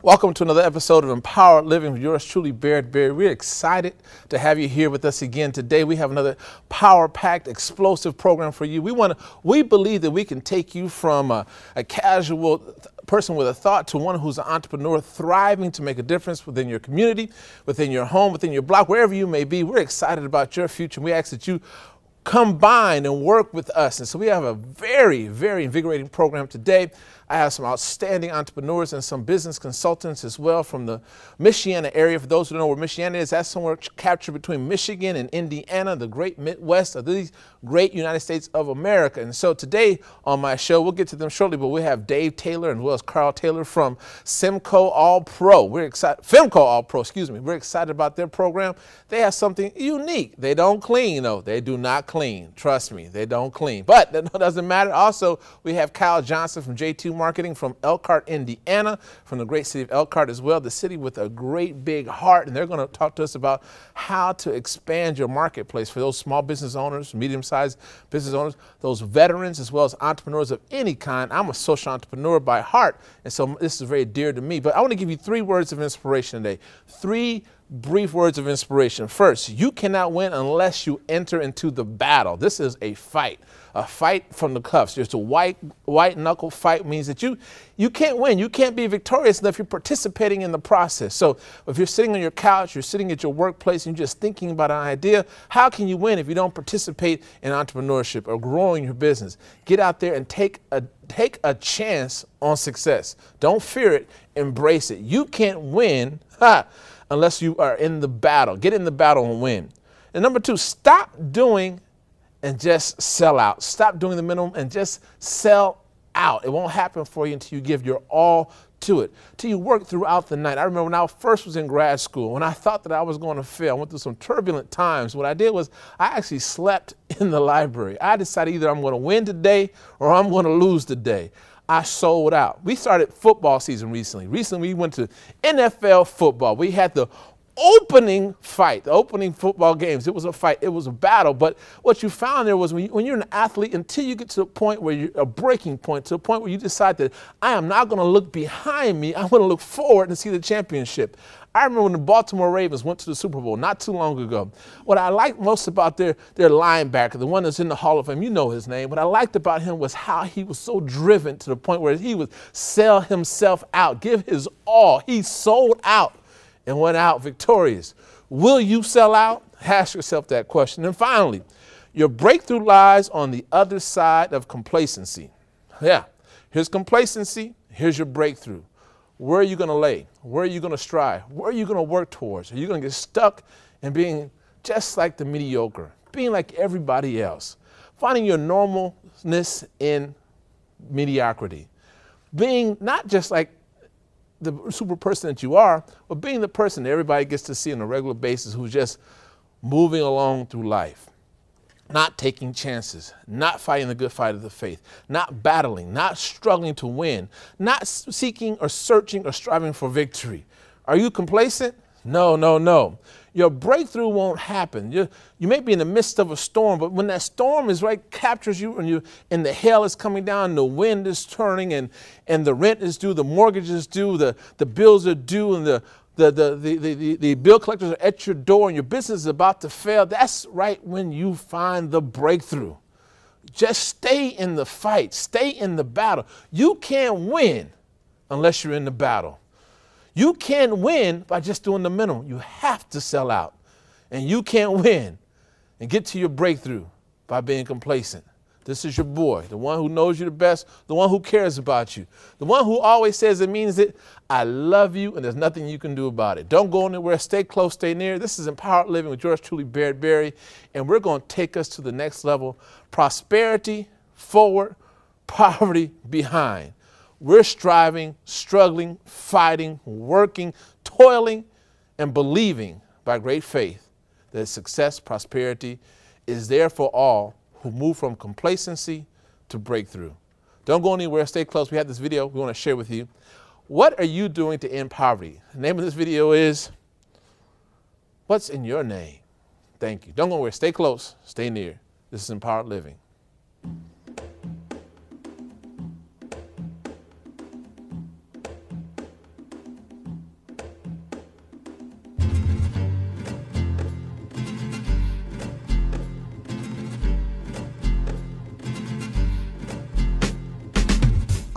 Welcome to another episode of Empowered Living with yours truly, Barrett Berry. We're excited to have you here with us again today. We have another power-packed, explosive program for you. We believe that we can take you from a casual person with a thought to one who's an entrepreneur thriving to make a difference within your community, within your home, within your block, wherever you may be. We're excited about your future. We ask that you combine and work with us. And so we have a very, very invigorating program today. I have some outstanding entrepreneurs and some business consultants as well from the Michiana area. For those who don't know where Michiana is, that's somewhere captured between Michigan and Indiana, the great Midwest of these great United States of America. And so today on my show, we'll get to them shortly, but we have Dave Taylor as well as Carl Taylor from Femco All Pro, excuse me. We're excited about their program. They have something unique. They don't clean, though. They do not clean. Trust me, they don't clean. But that doesn't matter. Also, we have Kyle Johnson from J2 Marketing from Elkhart, Indiana, from the great city of Elkhart as well, the city with a great big heart. And they're going to talk to us about how to expand your marketplace for those small business owners, medium-sized business owners, those veterans, as well as entrepreneurs of any kind. I'm a social entrepreneur by heart, and so this is very dear to me. But I want to give you 3 words of inspiration today. 3 brief words of inspiration. First, you cannot win unless you enter into the battle. This is a fight from the cuffs. Just a white knuckle fight means that you can't win. You can't be victorious unless you're participating in the process. So if you're sitting on your couch, you're sitting at your workplace, and you're just thinking about an idea, how can you win if you don't participate in entrepreneurship or growing your business? Get out there and take a chance on success. Don't fear it. Embrace it. You can't win unless you are in the battle. Get in the battle and win. And number 2, stop doing and just sell out. Stop doing the minimum and just sell out. It won't happen for you until you give your all to it, till you work throughout the night. I remember when I first was in grad school, when I thought that I was going to fail, I went through some turbulent times. What I did was I actually slept in the library. I decided either I'm going to win today or I'm going to lose today. I sold out. We started football season recently. Recently, we went to NFL football. We had the opening fight, the opening football games. It was a fight. It was a battle. But what you found there was when you're an athlete, until you get to the point where you're a breaking point, to the point where you decide that I am not going to look behind me. I'm going to look forward and see the championship. I remember when the Baltimore Ravens went to the Super Bowl not too long ago. What I liked most about their linebacker, the one that's in the Hall of Fame, you know his name, what I liked about him was how he was so driven to the point where he would sell himself out, give his all. He sold out and went out victorious. Will you sell out? Ask yourself that question. And finally, your breakthrough lies on the other side of complacency. Yeah, here's complacency, here's your breakthrough. Where are you going to lay? Where are you going to strive? Where are you going to work towards? Are you going to get stuck in being just like the mediocre, being like everybody else, finding your normalness in mediocrity, being not just like the super person that you are, but being the person that everybody gets to see on a regular basis who's just moving along through life, not taking chances, not fighting the good fight of the faith, not battling, not struggling to win, not seeking or searching or striving for victory. Are you complacent? No, no, no. Your breakthrough won't happen. You may be in the midst of a storm, but when that storm is captures you and the hail is coming down, the wind is turning and the rent is due, the mortgage is due, the bills are due, and the bill collectors are at your door and your business is about to fail, that's right when you find the breakthrough. Just stay in the fight. Stay in the battle. You can't win unless you're in the battle. You can't win by just doing the minimum. You have to sell out. And you can't win and get to your breakthrough by being complacent. This is your boy, the one who knows you the best, the one who cares about you, the one who always says it means it. I love you, and there's nothing you can do about it. Don't go anywhere. Stay close, stay near. This is Empowered Living with yours truly, Barrett Berry, and we're going to take us to the next level. Prosperity forward, poverty behind. We're striving, struggling, fighting, working, toiling, and believing by great faith that success, prosperity is there for all who move from complacency to breakthrough. Don't go anywhere. Stay close. We have this video we want to share with you. What are you doing to end poverty? The name of this video is, What's in Your Name? Thank you. Don't go anywhere. Stay close. Stay near. This is Empowered Living.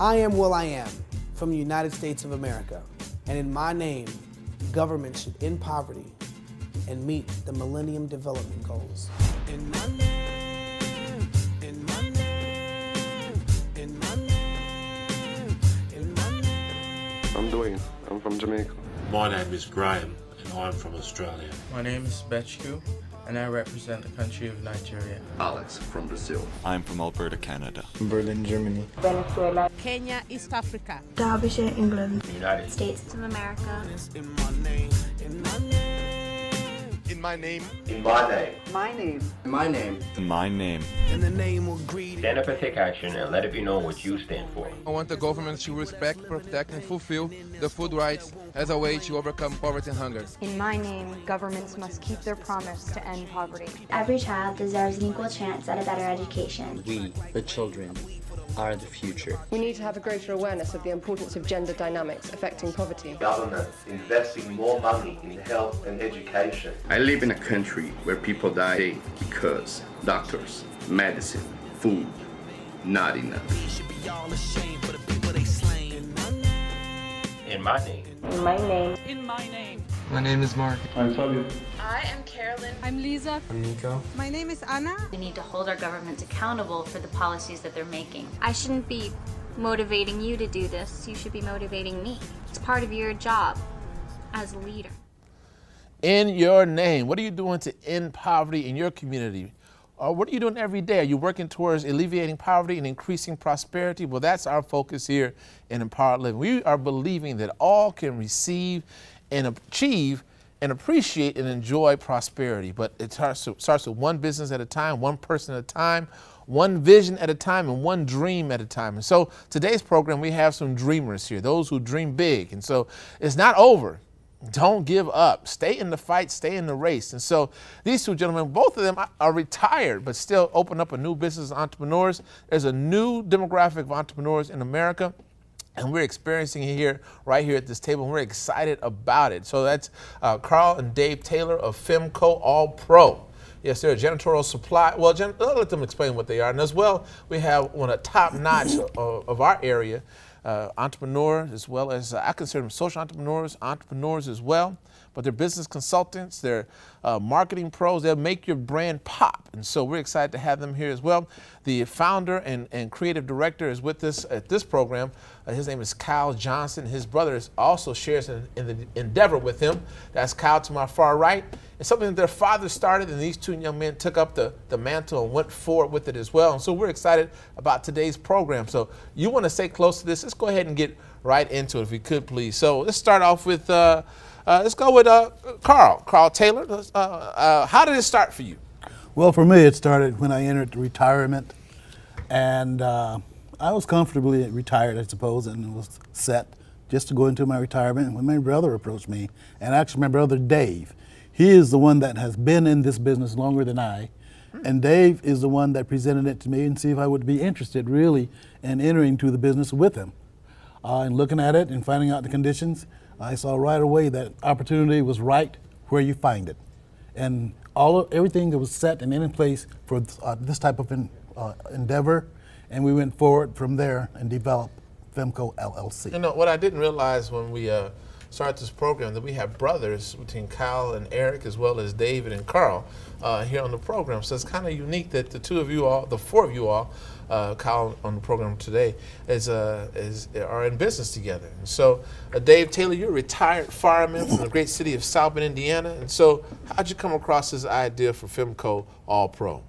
I am Will I Am from the United States of America, and in my name, government should end poverty and meet the Millennium Development Goals. In my name, in my name, in my name, in my name. I'm Dwayne. I'm from Jamaica. My name is Graham, and I'm from Australia. My name is Bechku, and I represent the country of Nigeria. Alex from Brazil. I'm from Alberta, Canada. Berlin, Germany. Venezuela. Kenya, East Africa. Derbyshire, England. The United States of America. In my name, in my name. In my name. In my name. My name. In my name. In my name. In the name of greed. Stand up and take action and let it be known what you stand for. I want the government to respect, protect, and fulfill the food rights as a way to overcome poverty and hunger. In my name, governments must keep their promise to end poverty. Every child deserves an equal chance at a better education. We, the children, are the future. We need to have a greater awareness of the importance of gender dynamics affecting poverty. Government investing more money in health and education. I live in a country where people die because doctors, medicine, food, not enough. In my name. In my name. In my name. My name is Mark. I'm Fabio. I am Carolyn. I'm Lisa. I'm Nico. My name is Anna. We need to hold our governments accountable for the policies that they're making. I shouldn't be motivating you to do this. You should be motivating me. It's part of your job as a leader. In your name, what are you doing to end poverty in your community? Or what are you doing every day? Are you working towards alleviating poverty and increasing prosperity? Well, that's our focus here in Empowered Living. We are believing that all can receive and achieve and appreciate and enjoy prosperity. But it starts with one business at a time, one person at a time, one vision at a time, and one dream at a time. And so today's program, we have some dreamers here, those who dream big. And so it's not over. Don't give up. Stay in the fight, stay in the race. And so these two gentlemen, both of them are retired, but still open up a new business as entrepreneurs. There's a new demographic of entrepreneurs in America, and we're experiencing it here, right here at this table, and we're excited about it. So that's Carl and Dave Taylor of Femco All Pro. Yes, they're a janitorial supply. Well, I'll let them explain what they are. And as well, we have one of the top notch of our area, entrepreneurs, as well as I consider them social entrepreneurs as well, but they're business consultants, they're marketing pros, they'll make your brand pop. And so we're excited to have them here as well. The founder and creative director is with us at this program. His name is Kyle Johnson. His brother also shares in the endeavor with him. That's Kyle to my far right. It's something that their father started, and these two young men took up the mantle and went forward with it as well. And so we're excited about today's program. So you want to stay close to this. Let's go ahead and get right into it, if we could, please. So let's start off with, let's go with Carl Taylor. How did it start for you? Well, for me, it started when I entered retirement, and I was comfortably retired, I suppose, and was set just to go into my retirement when my brother approached me, and actually my brother Dave. He is the one that has been in this business longer than I, and Dave is the one that presented it to me and see if I would be interested really in entering to the business with him. And looking at it and finding out the conditions, I saw right away that opportunity was right where you find it. And everything that was set and in place for this type of endeavor, and we went forward from there and developed Femco LLC. You know, what I didn't realize when we started this program, that we have brothers between Kyle and Eric, as well as David and Carl here on the program. So it's kind of unique that the two of you all, the four of you all, Kyle on the program today, are in business together. And so, Dave Taylor, you're a retired fireman from the great city of South Bend, Indiana. And so, how'd you come across this idea for Femco All Pro?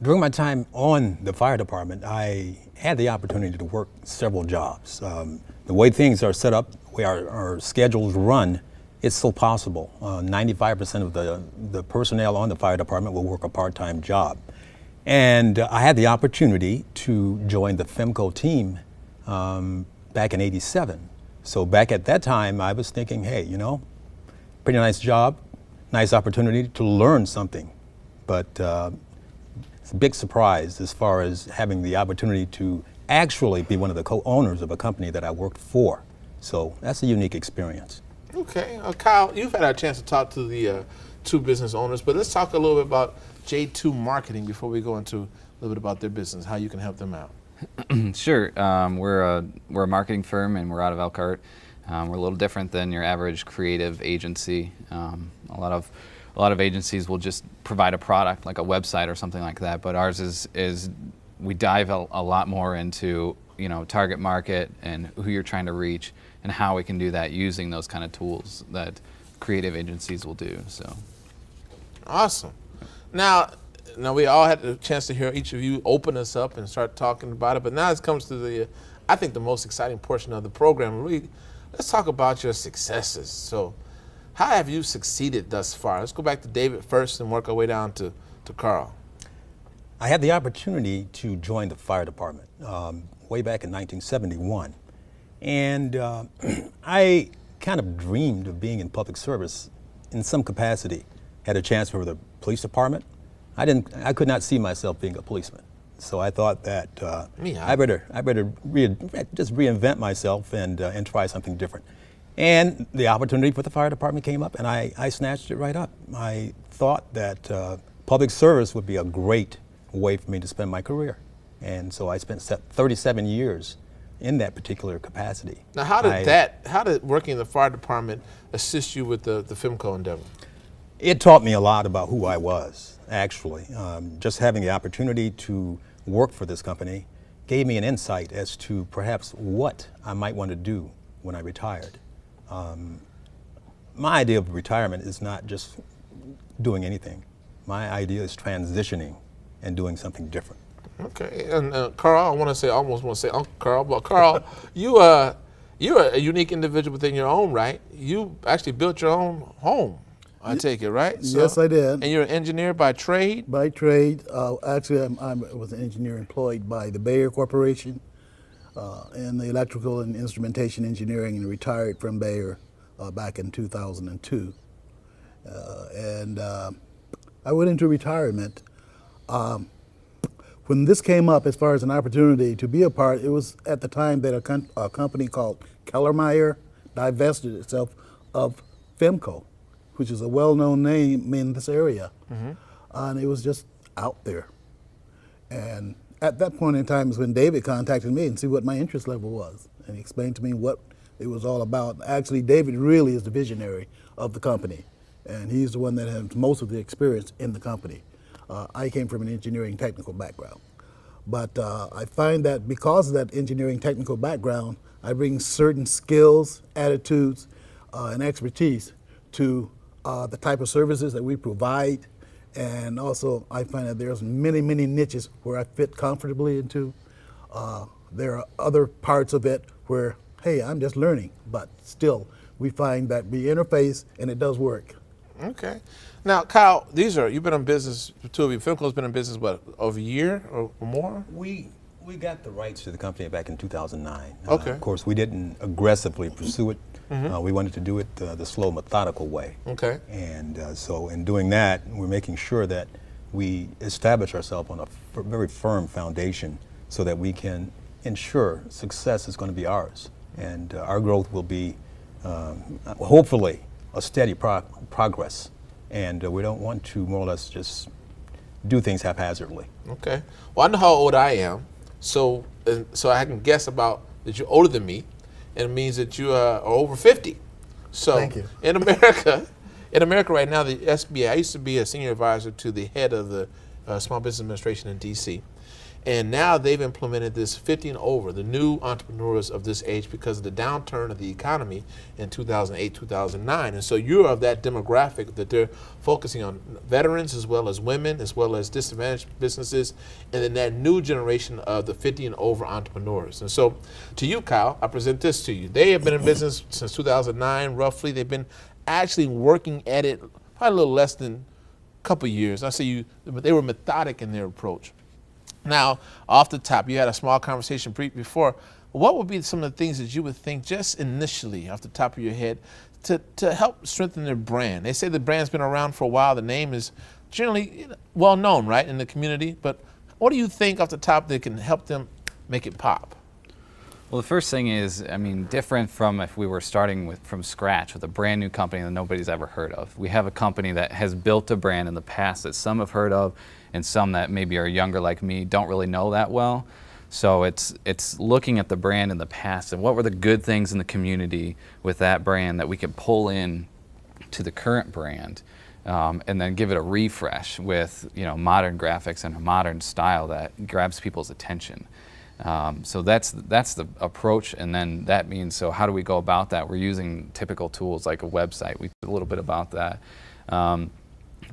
During my time on the fire department, I had the opportunity to work several jobs. The way things are set up, the way our schedules run, it's still possible. 95% of the personnel on the fire department will work a part-time job. And I had the opportunity to join the Femco team back in '87. So back at that time, I was thinking, hey, you know, pretty nice job, nice opportunity to learn something. But it's a big surprise as far as having the opportunity to actually be one of the co-owners of a company that I worked for. So that's a unique experience. Okay, Kyle, you've had a chance to talk to the two business owners, but let's talk a little bit about J2 Marketing before we go into a little bit about their business, how you can help them out. Sure. We're a marketing firm, and we're out of Elkhart. We're a little different than your average creative agency. A lot of agencies will just provide a product, like a website or something like that. But ours is we dive a lot more into target market and who you're trying to reach, and how we can do that using those kind of tools that creative agencies will do. So awesome. Now we all had the chance to hear each of you open us up and start talking about it, but now it comes to I think the most exciting portion of the program. Let's talk about your successes. So how have you succeeded thus far? Let's go back to David first and work our way down to Carl. I had the opportunity to join the fire department way back in 1971. And I kind of dreamed of being in public service in some capacity. Had a chance for the police department. I could not see myself being a policeman. So I thought that I better just reinvent myself and try something different. And the opportunity for the fire department came up, and I snatched it right up. I thought that public service would be a great way for me to spend my career. And so I spent 37 years in that particular capacity. Now, how did working in the fire department assist you with the FEMCO endeavor? It taught me a lot about who I was, actually. Just having the opportunity to work for this company gave me an insight as to perhaps what I might want to do when I retired. My idea of retirement is not just doing anything. My idea is transitioning and doing something different. Okay, and Carl, I almost want to say Uncle Carl, but Carl, you're a unique individual within your own right. You actually built your own home, I take it, right? Yes, I did. And you're an engineer by trade? By trade. Actually, I was an engineer employed by the Bayer Corporation in the electrical and instrumentation engineering, and retired from Bayer back in 2002. I went into retirement. When this came up as far as an opportunity to be a part, it was at the time that a company called Kellermeyer divested itself of FEMCO, which is a well-known name in this area. Mm-hmm. And it was just out there. And at that point in time is when David contacted me and see what my interest level was. And he explained to me what it was all about. Actually, David really is the visionary of the company. And he's the one that has most of the experience in the company. I came from an engineering technical background. But I find that because of that engineering technical background, I bring certain skills, attitudes, and expertise to the type of services that we provide. And also, I find that there's many, many niches where I fit comfortably into. There are other parts of it where, hey, I'm just learning, but still, we find that we interface and it does work. Okay. Now, Kyle, you've been in business, the two of you, FEMCO's been in business, what, over a year or more? We got the rights to the company back in 2009. Okay. Of course, we didn't aggressively pursue it. Mm-hmm. We wanted to do it the slow, methodical way. Okay. And so in doing that, we're making sure that we establish ourselves on a very firm foundation so that we can ensure success is going to be ours. And our growth will be, hopefully, a steady progress. And we don't want to more or less just do things haphazardly. Okay. Well, I know how old I am, so I can guess about that you're older than me, and it means that you are over 50. So thank you. In America right now, the SBA, I used to be a senior advisor to the head of the Small Business Administration in D.C., and now they've implemented this 50 and over, the new entrepreneurs of this age, because of the downturn of the economy in 2008, 2009. And so you're of that demographic that they're focusing on veterans as well as women, as well as disadvantaged businesses, and then that new generation of the 50 and over entrepreneurs. And so to you, Kyle, I present this to you. They have been in business since 2009, roughly. They've been actually working at it probably a little less than a couple years. I say they were methodic in their approach. Now, off the top, you had a small conversation before. What would be some of the things that you would think just initially off the top of your head to help strengthen their brand? They say the brand's been around for a while. The name is generally well known, right, in the community. But what do you think off the top that can help them make it pop? Well, the first thing is, I mean, different from if we were starting from scratch with a brand new company that nobody's ever heard of. We have a company that has built a brand in the past that some have heard of and some that maybe are younger like me don't really know that well. So it's looking at the brand in the past and what were the good things in the community with that brand that we could pull in to the current brand, and then give it a refresh with modern graphics and a modern style that grabs people's attention. So that's the approach, and then that means, so how do we go about that? We're using typical tools like a website. We talked a little bit about that,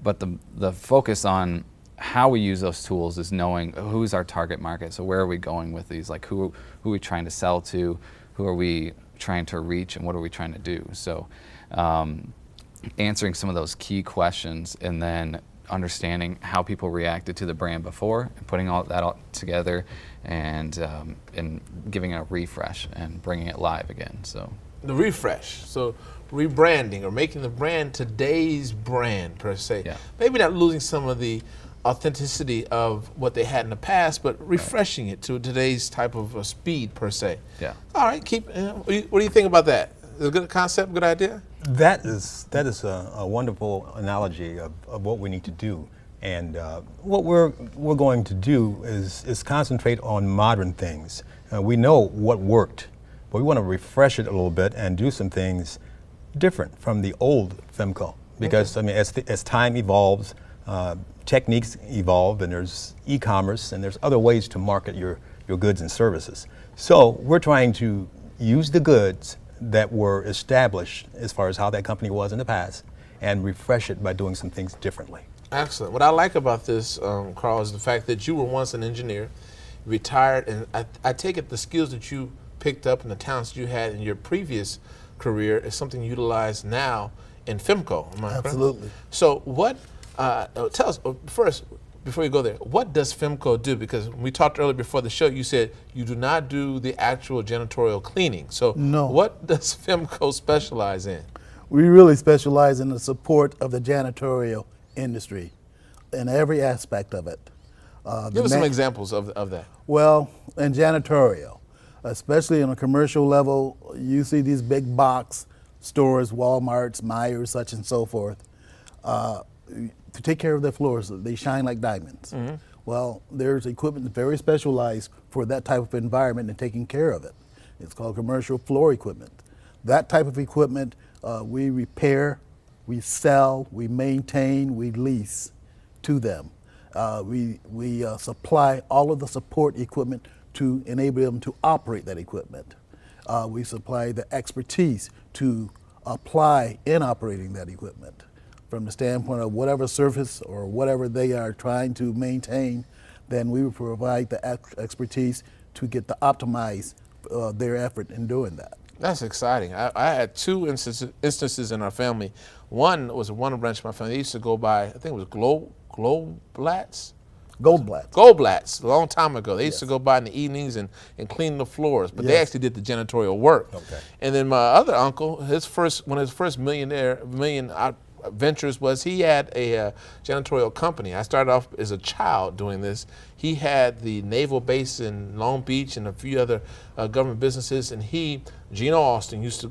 but the focus on how we use those tools is knowing who's our target market. So where are we going with these? Like who are we trying to sell to? Who are we trying to reach, and what are we trying to do? So answering some of those key questions, and then understanding how people reacted to the brand before, and putting all that all together, and giving it a refresh and bringing it live again. So the refresh, so rebranding or making the brand today's brand per se. Yeah. Maybe not losing some of the authenticity of what they had in the past, but refreshing it to today's type of speed per se. Yeah. All right, what do you think about that? Is it a good concept, good idea? That is a wonderful analogy of what we need to do. And what we're going to do is concentrate on modern things. We know what worked, but we want to refresh it a little bit and do some things different from the old Femco. Because, okay. I mean, as time evolves, techniques evolve, and there's e-commerce, and there's other ways to market your goods and services. So we're trying to use the goods that were established as far as how that company was in the past and refresh it by doing some things differently. Excellent. What I like about this, Carl, is the fact that you were once an engineer, retired, and I take it the skills that you picked up and the talents you had in your previous career is something you utilize now in Femco. Am I correct? Absolutely. So what, tell us, first, before you go there, what does Femco do? Because we talked earlier before the show, you said you do not do the actual janitorial cleaning. So no. What does Femco specialize in? We really specialize in the support of the janitorial industry in every aspect of it. Give us some examples of that. Well, in janitorial, especially on a commercial level, you see these big box stores, Walmarts, Myers, such and so forth. To take care of their floors, they shine like diamonds. Mm-hmm. Well, there's equipment very specialized for that type of environment and taking care of it. It's called commercial floor equipment. That type of equipment we repair, we sell, we maintain, we lease to them. We supply all of the support equipment to enable them to operate that equipment. We supply the expertise to apply in operating that equipment. From the standpoint of whatever surface or whatever they are trying to maintain, then we will provide the expertise to get to optimize their effort in doing that. That's exciting. I had two instances in our family. One was one branch of my family. They used to go by, I think it was Goldblatt's? Goldblatt's, a long time ago. They used to go by in the evenings and clean the floors, but they actually did the janitorial work. Okay. And then my other uncle, one of his first million ventures was he had a janitorial company. I started off as a child doing this. He had the naval base in Long Beach and a few other government businesses, and Gino Austin, used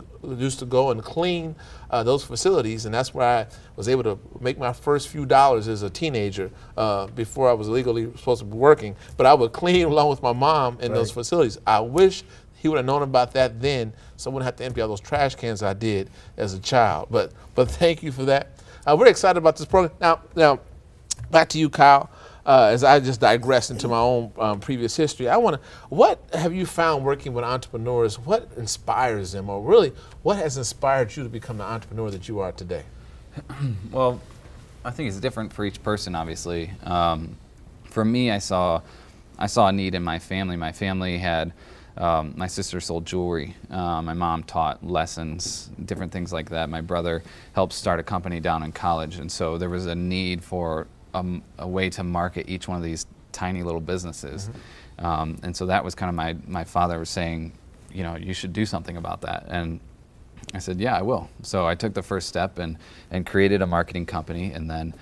to go and clean those facilities, and that's where I was able to make my first few dollars as a teenager before I was legally supposed to be working. But I would clean along with my mom in those facilities. I wish he would have known about that then, so I wouldn't have to empty all those trash cans I did as a child. But thank you for that. We're excited about this program. Now, back to you, Kyle. As I just digress into my own previous history, what have you found working with entrepreneurs? What inspires them, or really, what has inspired you to become the entrepreneur that you are today? Well, I think it's different for each person, obviously. For me, I saw a need in my family. My family had. My sister sold jewelry. My mom taught lessons, different things like that. My brother helped start a company down in college, and so there was a need for a way to market each one of these tiny little businesses. Mm-hmm. And so that was kind of my father was saying, you should do something about that. And I said, yeah, I will. So I took the first step and created a marketing company, and then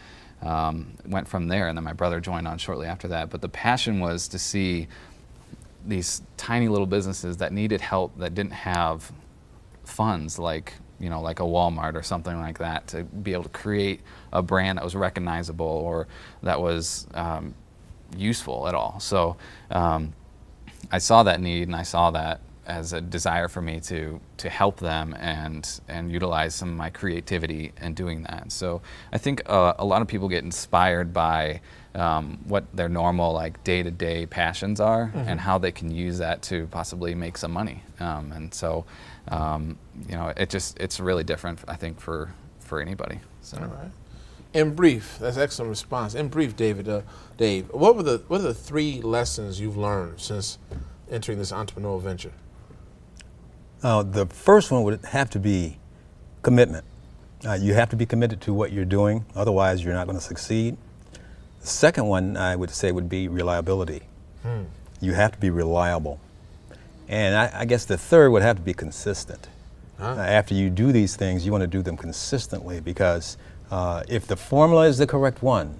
went from there. And then my brother joined on shortly after that. But the passion was to see these tiny little businesses that needed help, that didn't have funds like a Walmart or something like that, to be able to create a brand that was recognizable or that was useful at all. So I saw that need, and I saw that as a desire for me to help them and utilize some of my creativity in doing that. So I think a lot of people get inspired by what their normal like day-to-day passions are, and how they can use that to possibly make some money. And so you know, it's really different, I think, for anybody. So. All right. In brief, that's an excellent response. In brief, Dave, what are the 3 lessons you've learned since entering this entrepreneurial venture? The first one would have to be commitment. You have to be committed to what you're doing, otherwise you're not going to succeed. The second one, I would say, would be reliability. You have to be reliable. And I guess the third would have to be consistent. After you do these things, you want to do them consistently, because if the formula is the correct one,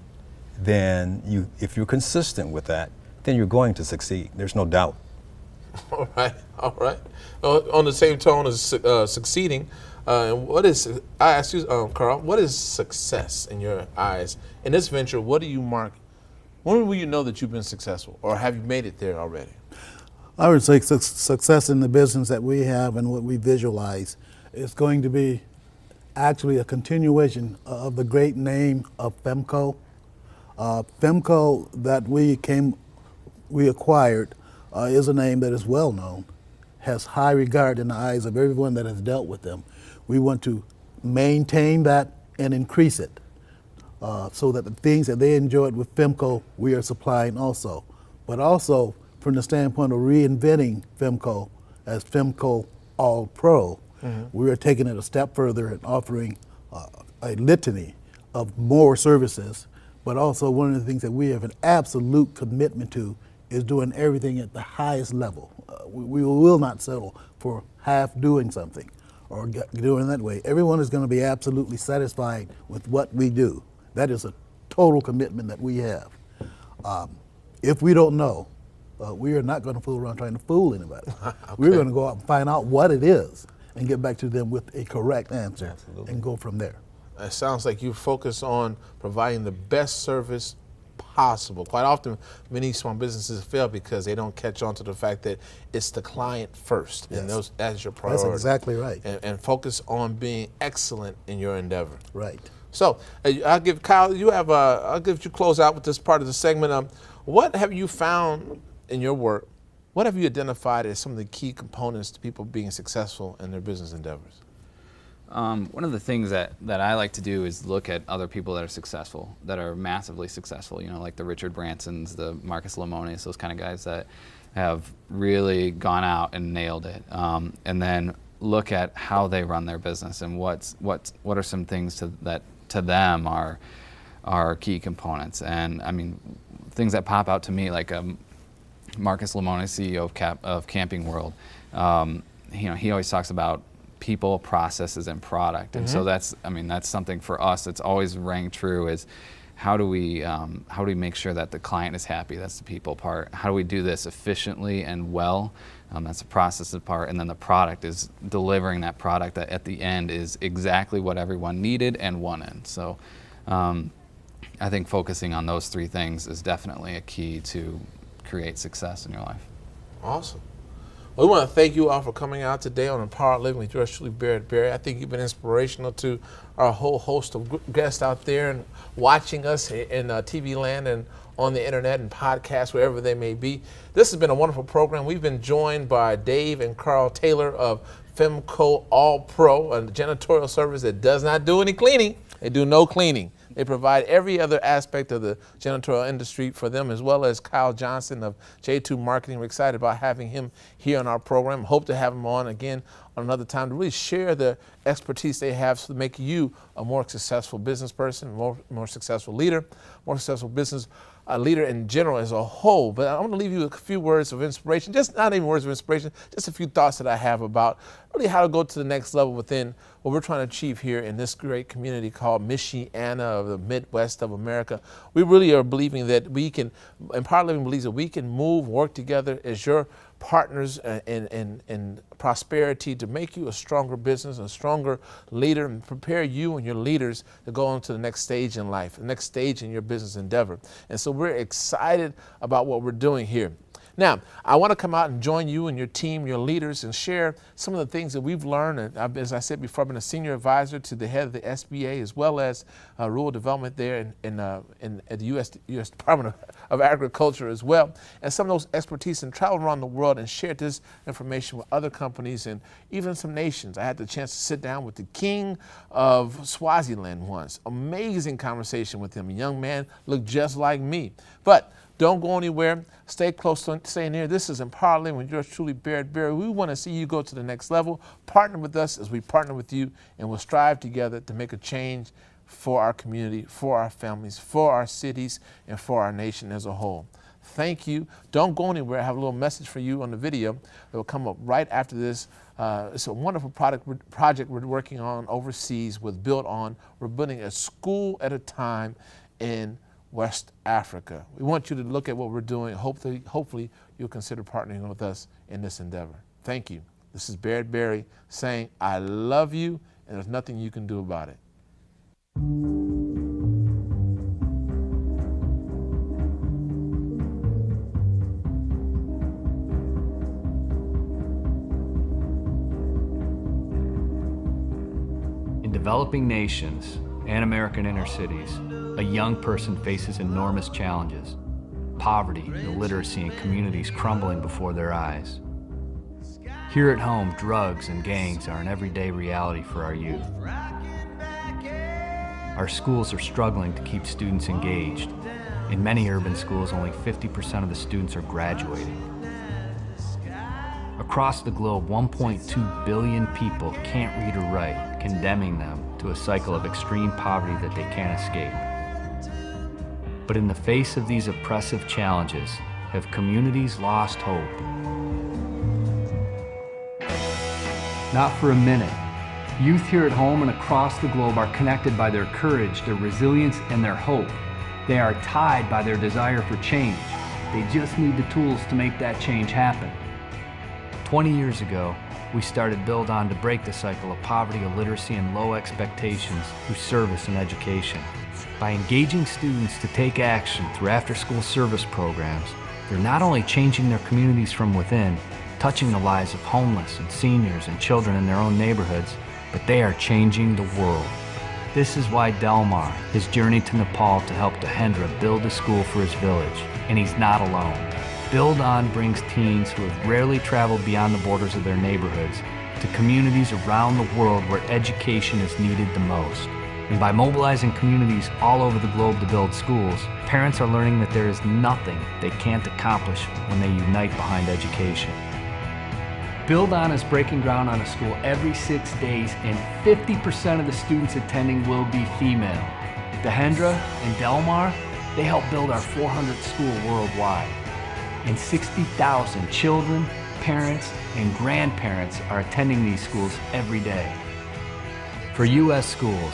then if you're consistent with that, then you're going to succeed. There's no doubt. All right, all right. On the same tone as succeeding, what is, I ask you, Carl, what is success in your eyes? In this venture, what do you mark? When will you know that you've been successful, or have you made it there already? I would say success in the business that we have and what we visualize is going to be actually a continuation of the great name of FEMCO. FEMCO that we acquired is a name that is well known, has high regard in the eyes of everyone that has dealt with them. We want to maintain that and increase it so that the things that they enjoyed with FEMCO, we are supplying also. But also from the standpoint of reinventing FEMCO as FEMCO All Pro, we are taking it a step further and offering a litany of more services. But also one of the things that we have an absolute commitment to is doing everything at the highest level. We will not settle for half doing something or doing that way. Everyone is going to be absolutely satisfied with what we do. That is a total commitment that we have. If we don't know, we are not going to fool around trying to fool anybody. Okay. We're going to go out and find out what it is and get back to them with a correct answer and go from there. It sounds like you focus on providing the best service possible. Quite often, many small businesses fail because they don't catch on to the fact that it's the client first, and that's your priority. That's exactly right. And focus on being excellent in your endeavor. Right. So I'll give Kyle. I'll give you close out with this part of the segment. What have you found in your work? What have you identified as some of the key components to people being successful in their business endeavors? One of the things that I like to do is look at other people that are successful, that are massively successful, you know, like the Richard Bransons, the Marcus Lemonis, those kind of guys that have really gone out and nailed it. And then look at how they run their business and what are some things that to them are key components. And I mean, things that pop out to me, like Marcus Lemonis, CEO of Camping World, you know, he always talks about people, processes, and product. And so that's something for us that's always rang true, is how do we make sure that the client is happy? That's the people part. How do we do this efficiently and well? That's the process part. And then the product is delivering that product that at the end is exactly what everyone needed and wanted. So I think focusing on those 3 things is definitely a key to create success in your life. Awesome. Well, we want to thank you all for coming out today on Empowered Living with yours truly, Barrett Berry. I think you've been inspirational to our whole host of guests out there and watching us in TV land and on the internet and podcasts, wherever they may be. This has been a wonderful program. We've been joined by Dave and Carl Taylor of FEMCO All Pro, a janitorial service that does not do any cleaning. They do no cleaning. They provide every other aspect of the janitorial industry for them, as well as Kyle Johnson of J2 Marketing. We're excited about having him here on our program. Hope to have him on again on another time to really share the expertise they have to make you a more successful business person, more successful leader, more successful business leader in general as a whole. But I want to leave you with a few words of inspiration, just not even words of inspiration, just a few thoughts that I have about really how to go to the next level within what we're trying to achieve here in this great community called Michiana of the Midwest of America. We really are believing that we can, Empowered Living believes that we can move, work together as your partners in prosperity to make you a stronger business, a stronger leader, and prepare you and your leaders to go on to the next stage in life, the next stage in your business endeavor. And so we're excited about what we're doing here. Now, I want to come out and join you and your team, your leaders, and share some of the things that we've learned. And as I said before, I've been a senior advisor to the head of the SBA as well as rural development there at the U.S. Department of Agriculture as well. And some of those expertise and travel around the world and shared this information with other companies and even some nations. I had the chance to sit down with the king of Swaziland once. Amazing conversation with him. A young man looked just like me. But don't go anywhere. Stay close to staying here. This is Empower Living with yours truly, Barrett Berry. We want to see you go to the next level. Partner with us as we partner with you, and we'll strive together to make a change for our community, for our families, for our cities, and for our nation as a whole. Thank you. Don't go anywhere. I have a little message for you on the video that will come up right after this. It's a wonderful project we're working on overseas with Build On. We're building a school at a time in West Africa. We want you to look at what we're doing. Hopefully you'll consider partnering with us in this endeavor. Thank you. This is Barrett Berry saying, I love you, and there's nothing you can do about it. In developing nations and American inner cities, a young person faces enormous challenges. Poverty, illiteracy, and communities crumbling before their eyes. Here at home, drugs and gangs are an everyday reality for our youth. Our schools are struggling to keep students engaged. In many urban schools, only 50% of the students are graduating. Across the globe, 1.2 billion people can't read or write, condemning them to a cycle of extreme poverty that they can't escape. But in the face of these oppressive challenges, have communities lost hope? Not for a minute. Youth here at home and across the globe are connected by their courage, their resilience, and their hope. They are tied by their desire for change. They just need the tools to make that change happen. 20 years ago, we started Build On to break the cycle of poverty, illiteracy, and low expectations through service and education. By engaging students to take action through after-school service programs, they're not only changing their communities from within, touching the lives of homeless and seniors and children in their own neighborhoods, but they are changing the world. This is why Delmar has journeyed to Nepal to help Dahendra build a school for his village, and he's not alone. Build On brings teens who have rarely traveled beyond the borders of their neighborhoods to communities around the world where education is needed the most. And by mobilizing communities all over the globe to build schools, parents are learning that there is nothing they can't accomplish when they unite behind education. Build On is breaking ground on a school every 6 days, and 50% of the students attending will be female. Dahendra and Delmar, they help build our 400th school worldwide. And 60,000 children, parents, and grandparents are attending these schools every day. For U.S. schools,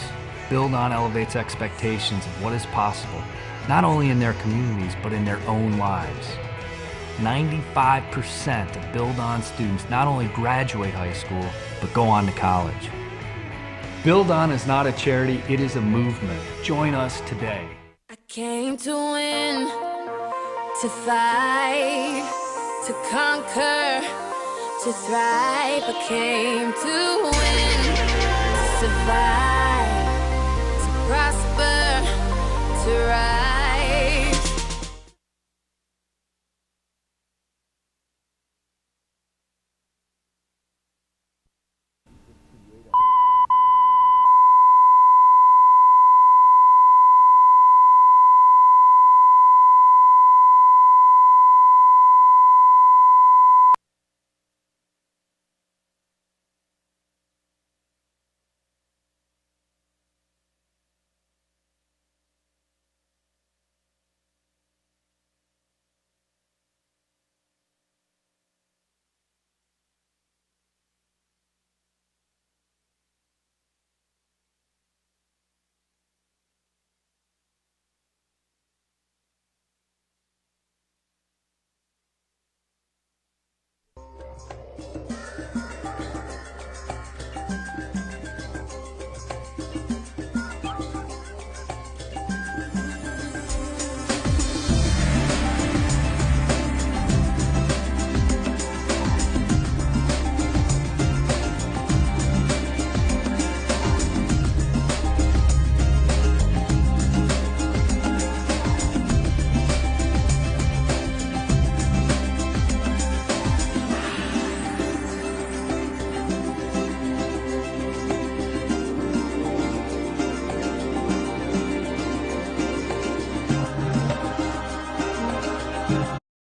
Build On elevates expectations of what is possible, not only in their communities, but in their own lives. 95% of Build On students not only graduate high school, but go on to college. Build On is not a charity, it is a movement. Join us today. I came to win, to fight, to conquer, to thrive. I came to win, to survive, to prosper, to rise.